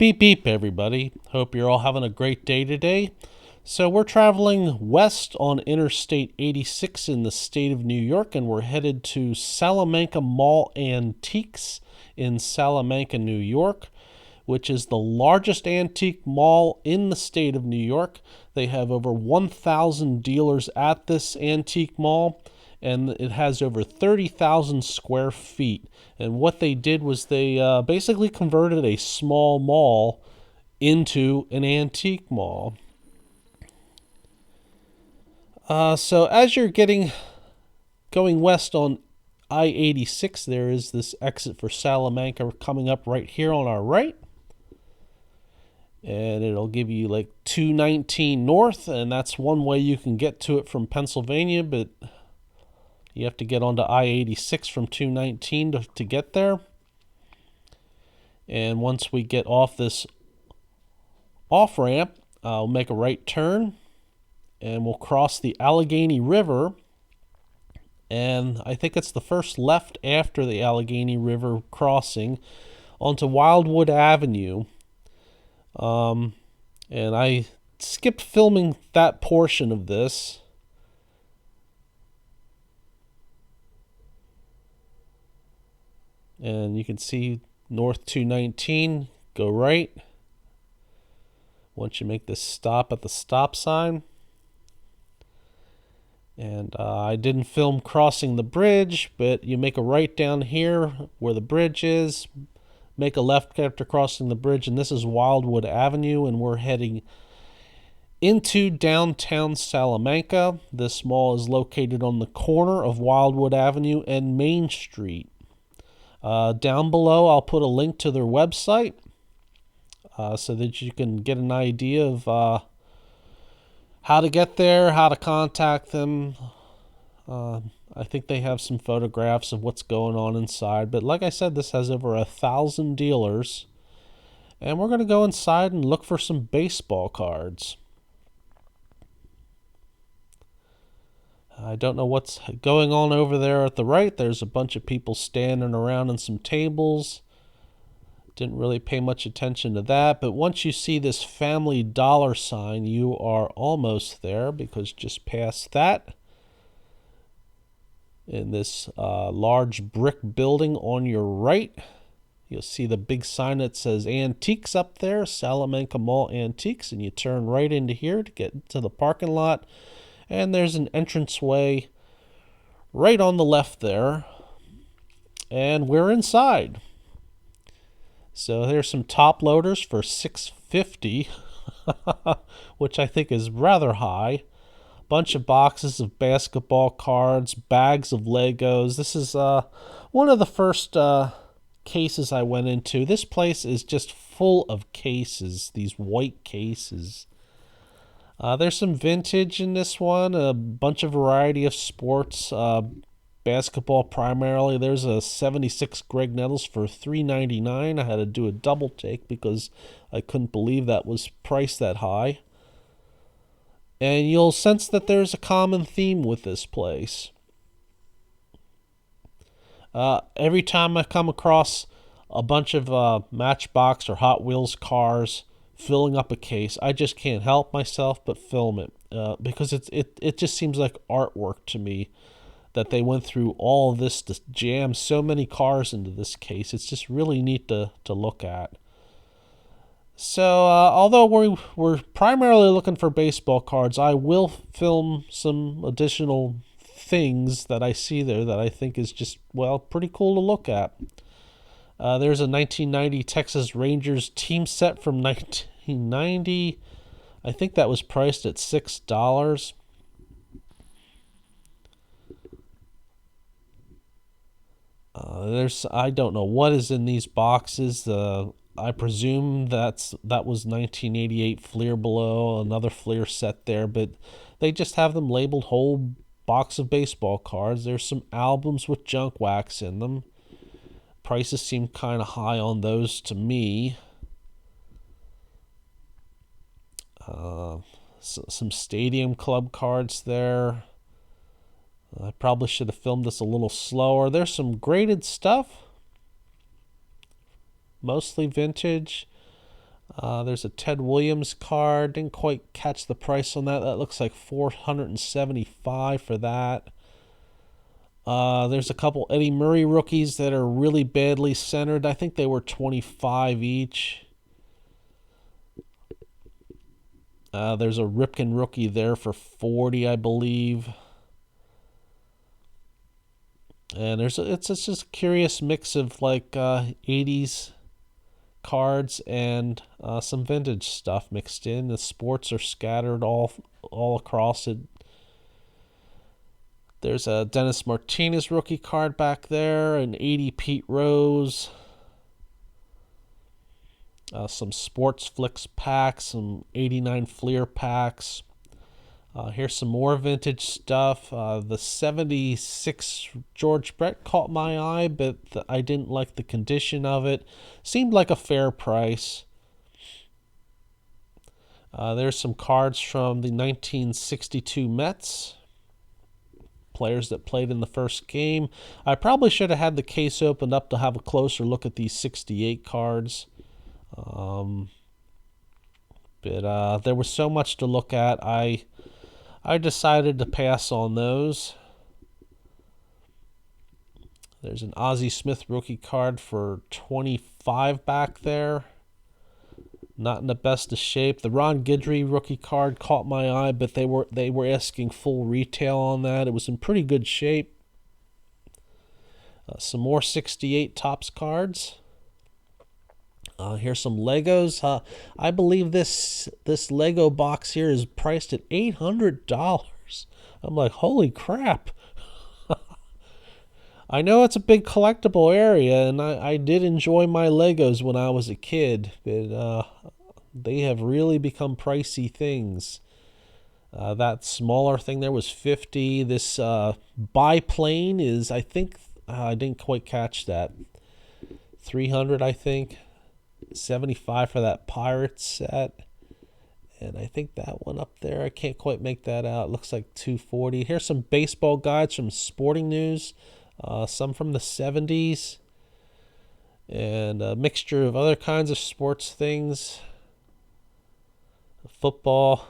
Beep beep, everybody. Hope you're all having a great day today. So, we're traveling west on Interstate 86 in the state of New York, and we're headed to Salamanca Mall Antiques in Salamanca, New York, which is the largest antique mall in the state of New York. They have over 1,000 dealers at this antique mall, and it has over 30,000 square feet. And what they did was they basically converted a small mall into an antique mall. So as you're going west on I-86, there is this exit for Salamanca coming up right here on our right. And it'll give you like 219 north, and that's one way you can get to it from Pennsylvania, but you have to get onto I-86 from 219 to get there. And once we get off this off-ramp, I'll make a right turn, and we'll cross the Allegheny River. And I think it's the first left after the Allegheny River crossing onto Wildwood Avenue. And I skipped filming that portion of this. And you can see North 219, go right. Once you make this stop at the stop sign. And I didn't film crossing the bridge, but you make a right down here where the bridge is. Make a left after crossing the bridge, and this is Wildwood Avenue, and we're heading into downtown Salamanca. This mall is located on the corner of Wildwood Avenue and Main Street. Down below, I'll put a link to their website so that you can get an idea of how to get there, how to contact them. I think they have some photographs of what's going on inside. But like I said, this has over 1,000 dealers. And we're going to go inside and look for some baseball cards. I don't know what's going on over there at the right. There's a bunch of people standing around on some tables. Didn't really pay much attention to that. But once you see this Family Dollar sign, you are almost there, because just past that, in this large brick building on your right, you'll see the big sign that says Antiques up there, Salamanca Mall Antiques, and you turn right into here to get to the parking lot. And there's an entranceway right on the left there. And we're inside. So there's some top loaders for $6.50, which I think is rather high. Bunch of boxes of basketball cards, bags of Legos. This is one of the first cases I went into. This place is just full of cases, these white cases. There's some vintage in this one, a bunch of variety of sports, basketball primarily. There's a 76 Greg Nettles for $3.99. I had to do a double take because I couldn't believe that was priced that high. And you'll sense that there's a common theme with this place. Every time I come across a bunch of Matchbox or Hot Wheels cars filling up a case, I just can't help myself but film it, because it just seems like artwork to me that they went through all of this to jam so many cars into this case. It's just really neat to look at. So although we're primarily looking for baseball cards, I will film some additional things that I see there that I think is just, well, pretty cool to look at. There's a 1990 Texas Rangers team set from 1990. I think that was priced at $6. I don't know what is in these boxes. I presume that was 1988 Fleer below, another Fleer set there, but they just have them labeled whole box of baseball cards. There's some albums with junk wax in them. Prices seem kind of high on those to me. Some Stadium Club cards there. I probably should have filmed this a little slower. There's some graded stuff. Mostly vintage. There's a Ted Williams card. Didn't quite catch the price on that. That looks like $475 for that. There's a couple Eddie Murray rookies that are really badly centered. I think they were $25 each. There's a Ripken rookie there for $40, I believe. And it's just a curious mix of like 80s cards and some vintage stuff mixed in. The sports are scattered all across it. There's a Dennis Martinez rookie card back there, an 80 Pete Rose, some Sports Flicks packs, some 89 Fleer packs. Here's some more vintage stuff. The 76 George Brett caught my eye, but I didn't like the condition of it. Seemed like a fair price. There's some cards from the 1962 Mets. Players that played in the first game. I probably should have had the case opened up to have a closer look at these 68 cards. But there was so much to look at. I decided to pass on those. There's an Ozzie Smith rookie card for $25 back there. Not in the best of shape. The Ron Guidry rookie card caught my eye, but they were asking full retail on that. It was in pretty good shape. Some more 68 Topps cards. Here's some Legos. I believe this Lego box here is priced at $800. I'm like, holy crap. I know it's a big collectible area, and I did enjoy my Legos when I was a kid, but they have really become pricey things. That smaller thing there was $50. This biplane is, I think, I didn't quite catch that. $300, I think. $75 for that Pirates set. And I think that one up there, I can't quite make that out. It looks like $240. Here's some baseball guides from Sporting News. Some from the 70s. And a mixture of other kinds of sports things. Football.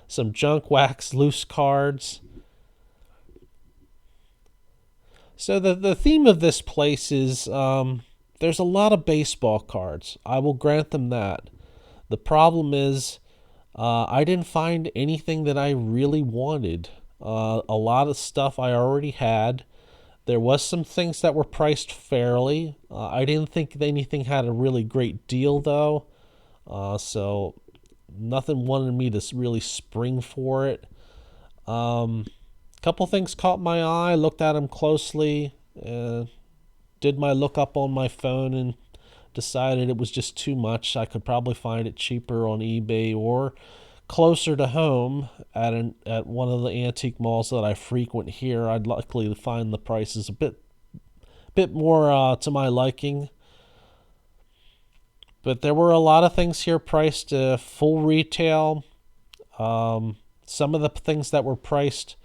Some junk wax loose cards. So the theme of this place is there's a lot of baseball cards. I will grant them that. The problem is I didn't find anything that I really wanted. A lot of stuff I already had. There was some things that were priced fairly. I didn't think anything had a really great deal, though. So nothing wanted me to really spring for it. Couple things caught my eye. Looked at them closely. Did my look up on my phone and decided it was just too much. I could probably find it cheaper on eBay or closer to home at one of the antique malls that I frequent here. I'd likely find the prices a bit more to my liking. But there were a lot of things here priced full retail. Some of the things that were priced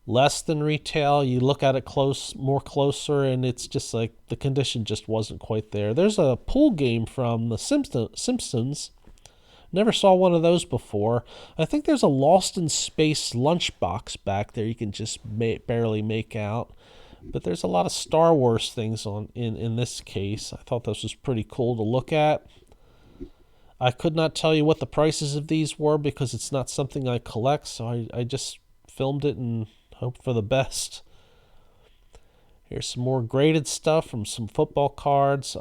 less than retail, you look at it more closer, and it's just like the condition just wasn't quite there. There's a pool game from the Simpsons. Never saw one of those before. I think there's a Lost in Space lunchbox back there you can just barely make out. But there's a lot of Star Wars things in this case. I thought this was pretty cool to look at. I could not tell you what the prices of these were because it's not something I collect, so I just filmed it and hoped for the best. Here's some more graded stuff from some football cards.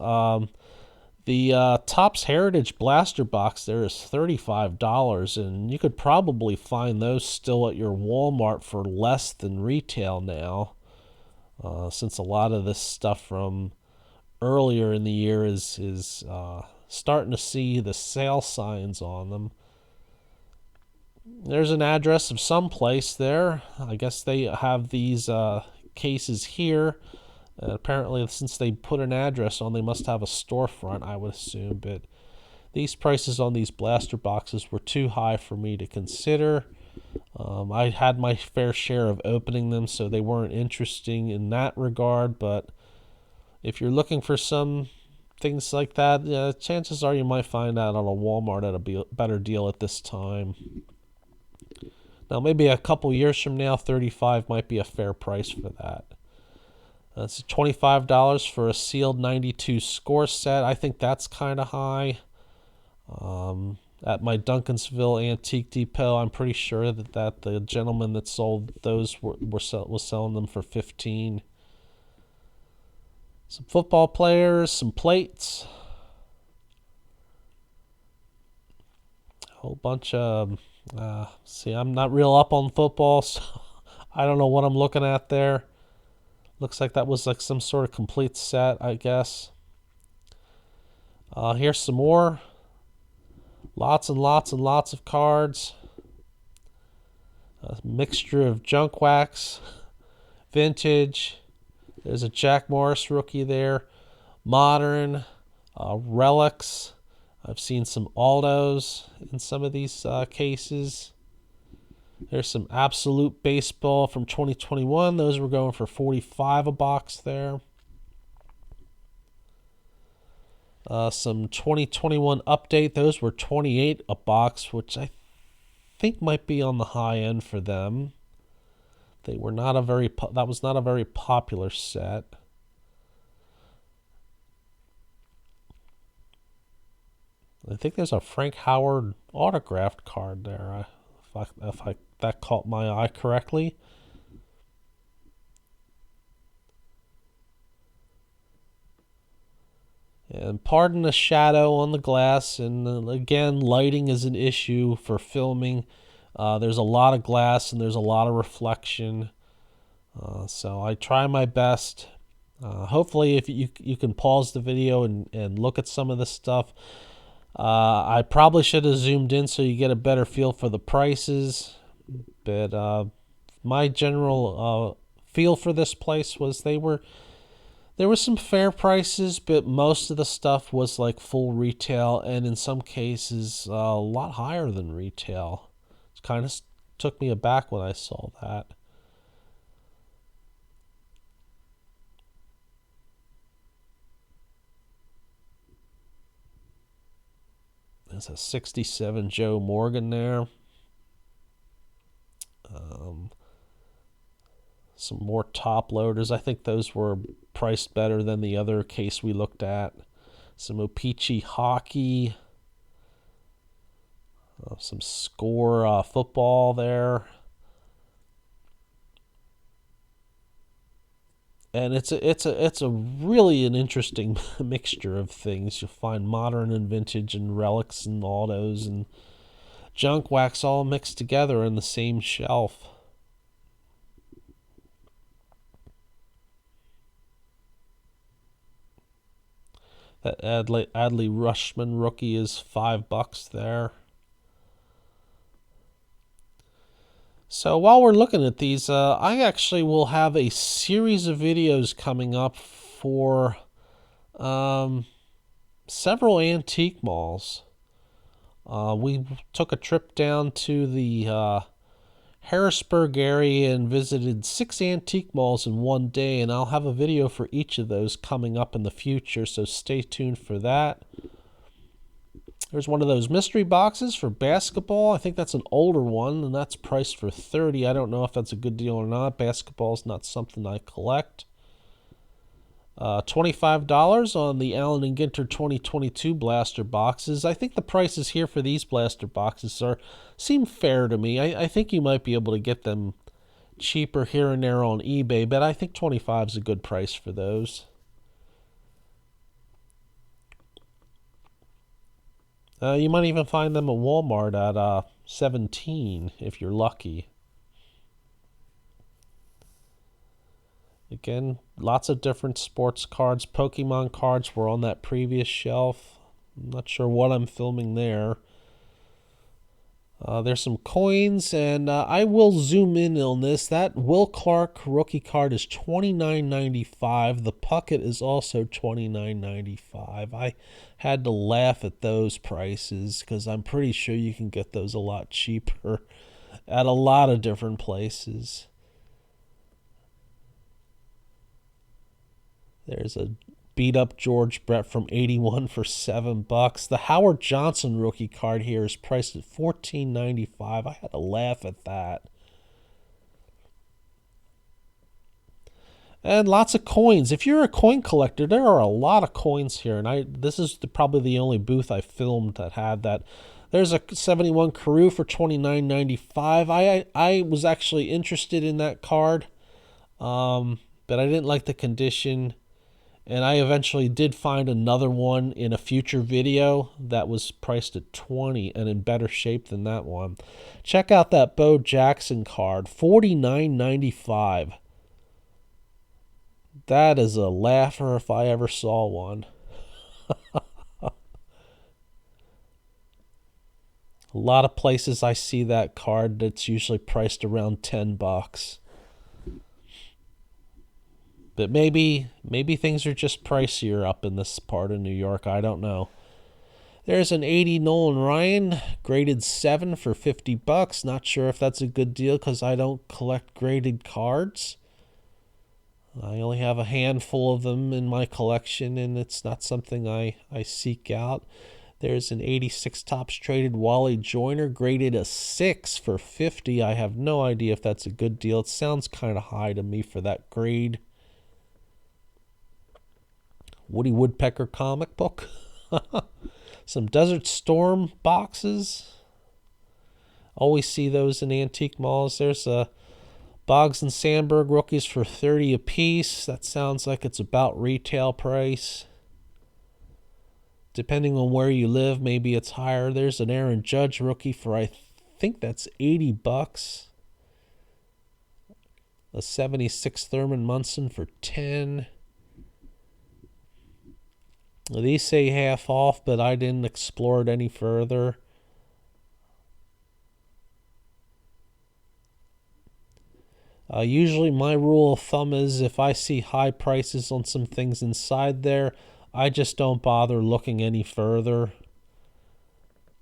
The Topps Heritage Blaster box there is $35, and you could probably find those still at your Walmart for less than retail now, since a lot of this stuff from earlier in the year is starting to see the sale signs on them. There's an address of some place there. I guess they have these cases here. Apparently, since they put an address on, they must have a storefront, I would assume. But these prices on these blaster boxes were too high for me to consider. I had my fair share of opening them, so they weren't interesting in that regard. But if you're looking for some things like that, yeah, chances are you might find that on a Walmart at a better deal at this time. Now, maybe a couple years from now, 35 might be a fair price for that. That's $25 for a sealed 92 score set. I think that's kind of high. At my Duncansville Antique Depot, I'm pretty sure that the gentleman that sold those was selling them for 15. Some football players, some plates, a whole bunch of. See, I'm not real up on football, so I don't know what I'm looking at there. Looks like that was like some sort of complete set, I guess. Here's some more. Lots and lots and lots of cards. A mixture of junk wax, vintage. There's a Jack Morris rookie there. Modern, relics. I've seen some Aldos in some of these cases. There's some Absolute Baseball from 2021. Those were going for $45 a box there. Some 2021 update. Those were $28 a box, which I think might be on the high end for them. They were not a very that was not a very popular set. I think there's a Frank Howard autographed card there. If that caught my eye correctly. And pardon the shadow on the glass. And again, lighting is an issue for filming. There's a lot of glass and there's a lot of reflection. So I try my best. Hopefully, if you can pause the video and look at some of this stuff. I probably should have zoomed in so you get a better feel for the prices. But my general feel for this place was there were some fair prices, but most of the stuff was like full retail, and in some cases a lot higher than retail. It kind of took me aback when I saw that. There's a 67 Joe Morgan there. Some more top loaders. I think those were priced better than the other case we looked at. Some O-Pee-Chee hockey. Some score football there. And it's a really an interesting mixture of things. You'll find modern and vintage and relics and autos and junk wax all mixed together in the same shelf. That Adley Rushman rookie is $5 there. So while we're looking at these, I actually will have a series of videos coming up for several antique malls. We took a trip down to the Harrisburg area and visited 6 antique malls in one day, and I'll have a video for each of those coming up in the future, so stay tuned for that. There's one of those mystery boxes for basketball. I think that's an older one, and that's priced for $30. I don't know if that's a good deal or not. Basketball is not something I collect. $25 on the Allen & Ginter 2022 blaster boxes. I think the prices here for these blaster boxes seem fair to me. I think you might be able to get them cheaper here and there on eBay, but I think $25 is a good price for those. You might even find them at Walmart at $17 if you're lucky. Again, lots of different sports cards. Pokemon cards were on that previous shelf. I'm not sure what I'm filming there. There's some coins, and I will zoom in on this. That Will Clark rookie card is $29.95. The Puckett is also $29.95. I had to laugh at those prices because I'm pretty sure you can get those a lot cheaper at a lot of different places. There's a beat up George Brett from 81 for $7. The Howard Johnson rookie card here is priced at $14.95. I had to laugh at that. And lots of coins. If you're a coin collector, there are a lot of coins here. And this is probably the only booth I filmed that had that. There's a 71 Carew for $29.95. I was actually interested in that card, but I didn't like the condition. And I eventually did find another one in a future video that was priced at $20 and in better shape than that one. Check out that Bo Jackson card, $49.95. That is a laugher if I ever saw one. A lot of places I see that card that's usually priced around $10. But maybe things are just pricier up in this part of New York. I don't know. There's an 80 Nolan Ryan, graded 7 for $50. Not sure if that's a good deal because I don't collect graded cards. I only have a handful of them in my collection, and it's not something I seek out. There's an 86 Topps Traded Wally Joyner, graded a 6 for $50. I have no idea if that's a good deal. It sounds kind of high to me for that grade. Woody Woodpecker comic book. Some Desert Storm boxes. Always see those in antique malls. There's a Boggs and Sandberg rookies for $30 a piece. That sounds like it's about retail price. Depending on where you live, maybe it's higher. There's an Aaron Judge rookie for, I think that's $80. A 76 Thurman Munson for $10. These say half off, but I didn't explore it any further. Usually my rule of thumb is if I see high prices on some things inside there, I just don't bother looking any further,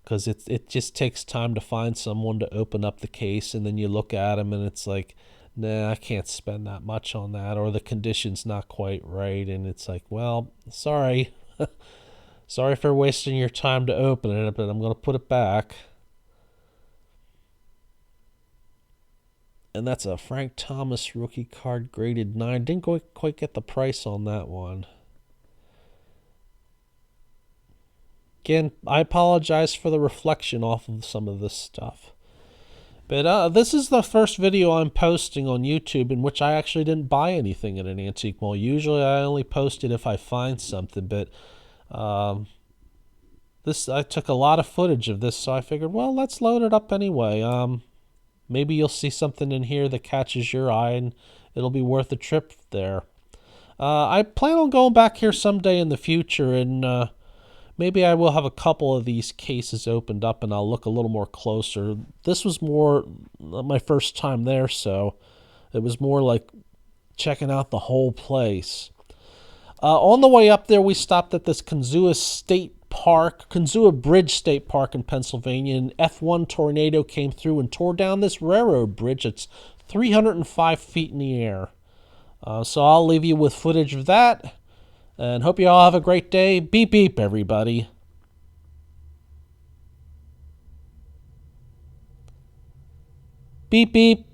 because it just takes time to find someone to open up the case, and then you look at them and it's like, nah, I can't spend that much on that, or the condition's not quite right, and it's like, well, sorry. Sorry for wasting your time to open it, but I'm going to put it back. And that's a Frank Thomas rookie card, graded 9. Didn't quite get the price on that one. Again, I apologize for the reflection off of some of this stuff. But this is the first video I'm posting on YouTube in which I actually didn't buy anything at an antique mall. Usually I only post it if I find something, but I took a lot of footage of this, so I figured, well, let's load it up anyway. Maybe you'll see something in here that catches your eye, and it'll be worth a trip there. I plan on going back here someday in the future, and maybe I will have a couple of these cases opened up, and I'll look a little more closer. This was more my first time there, so it was more like checking out the whole place. On the way up there, we stopped at this Konsua Bridge State Park in Pennsylvania. An F1 tornado came through and tore down this railroad bridge. It's 305 feet in the air. So I'll leave you with footage of that, and hope you all have a great day. Beep, beep, everybody. Beep, beep.